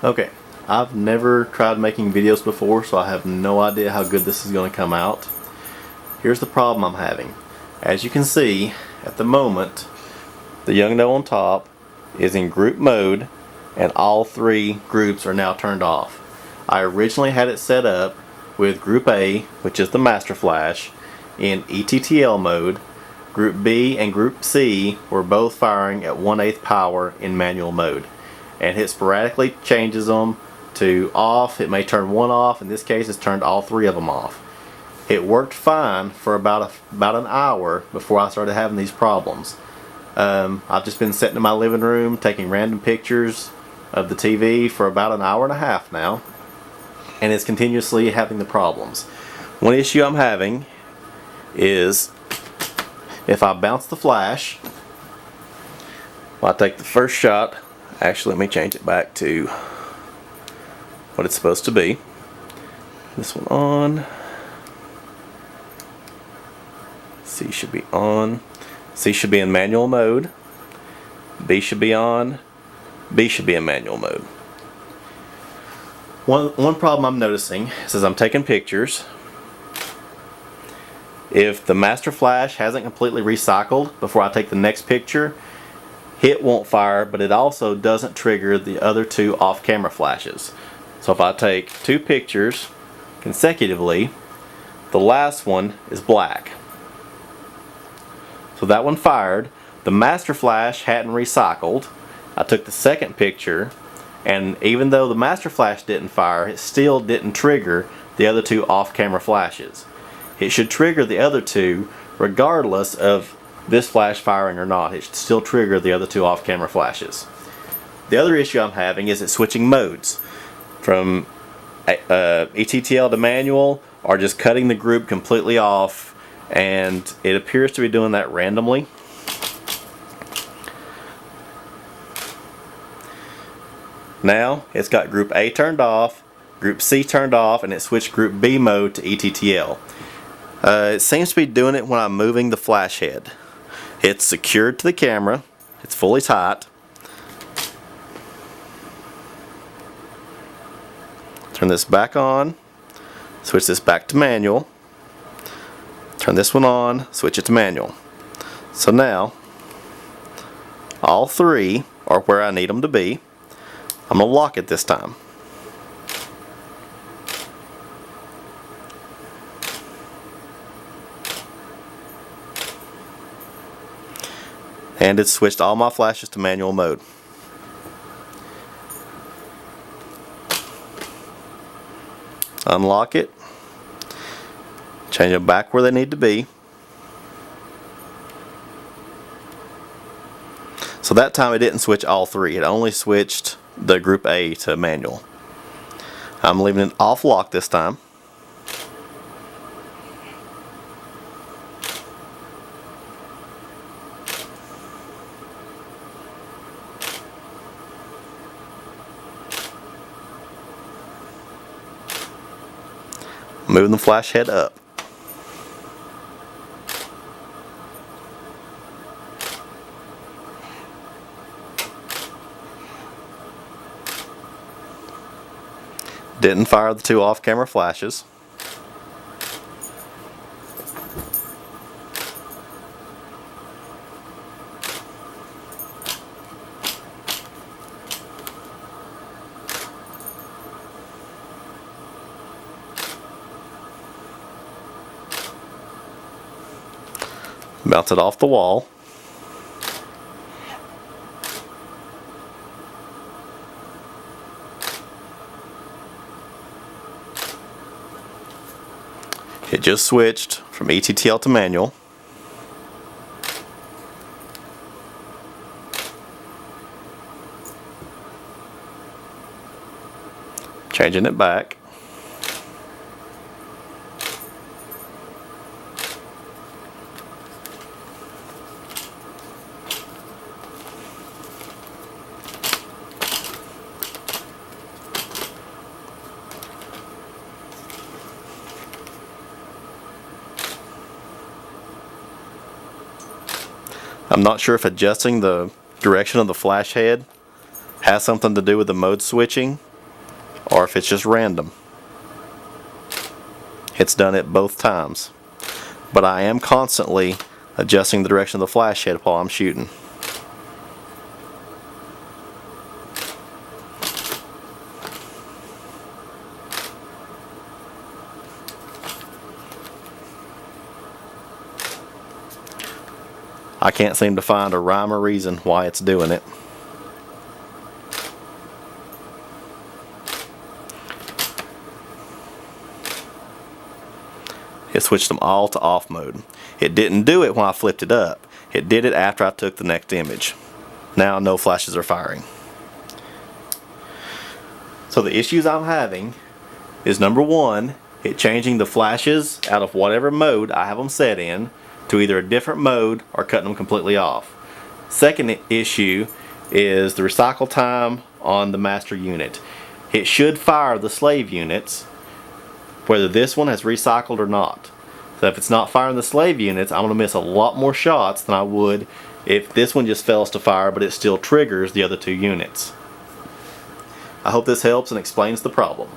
Okay, I've never tried making videos before, so I have no idea how good this is going to come out. Here's the problem I'm having. As you can see, at the moment, the Yongnuo on top is in group mode, and all three groups are now turned off. I originally had it set up with Group A, which is the master flash, in ETTL mode. Group B and Group C were both firing at 1/8 power in manual mode. And it sporadically changes them to off. It may turn one off. In this case, it's turned all three of them off. It worked fine for about an hour before I started having these problems. I've just been sitting in my living room taking random pictures of the TV for about an hour and a half now, and it's continuously having the problems. One issue I'm having is if I bounce the flash, I take the first shot. Actually, let me change it back to what it's supposed to be. This one on. C should be on. C should be in manual mode. B should be on. B should be in manual mode. One problem I'm noticing is as I'm taking pictures, if the master flash hasn't completely recycled before I take the next picture, it won't fire, but it also doesn't trigger the other two off-camera flashes. So if I take two pictures consecutively, the last one is black. So that one fired. The master flash hadn't recycled. I took the second picture, and even though the master flash didn't fire, it still didn't trigger the other two off-camera flashes. It should trigger the other two regardless of this flash firing or not. It should still trigger the other two off-camera flashes. The other issue I'm having is it's switching modes from ETTL to manual, or just cutting the group completely off, and it appears to be doing that randomly. Now it's got Group A turned off, Group C turned off, and it switched Group B mode to ETTL. It seems to be doing it when I'm moving the flash head. It's secured to the camera. It's fully tight. Turn this back on. Switch this back to manual. Turn this one on. Switch it to manual. So now, all three are where I need them to be. I'm going to lock it this time. And it's switched all my flashes to manual mode. Unlock it. Change them back where they need to be. So that time it didn't switch all three. It only switched the Group A to manual. I'm leaving it off lock this time. Moving the flash head up. Didn't fire the two off-camera flashes. Bounce it off the wall. It just switched from ETTL to manual. Changing it back. I'm not sure if adjusting the direction of the flash head has something to do with the mode switching, or if it's just random. It's done it both times. But I am constantly adjusting the direction of the flash head while I'm shooting. I can't seem to find a rhyme or reason why it's doing it. It switched them all to off mode. It didn't do it when I flipped it up. It did it after I took the next image. Now no flashes are firing. So the issues I'm having is, number one, it changing the flashes out of whatever mode I have them set in to either a different mode or cutting them completely off. Second issue is the recycle time on the master unit. It should fire the slave units whether this one has recycled or not. So if it's not firing the slave units, I'm going to miss a lot more shots than I would if this one just fails to fire but it still triggers the other two units. I hope this helps and explains the problem.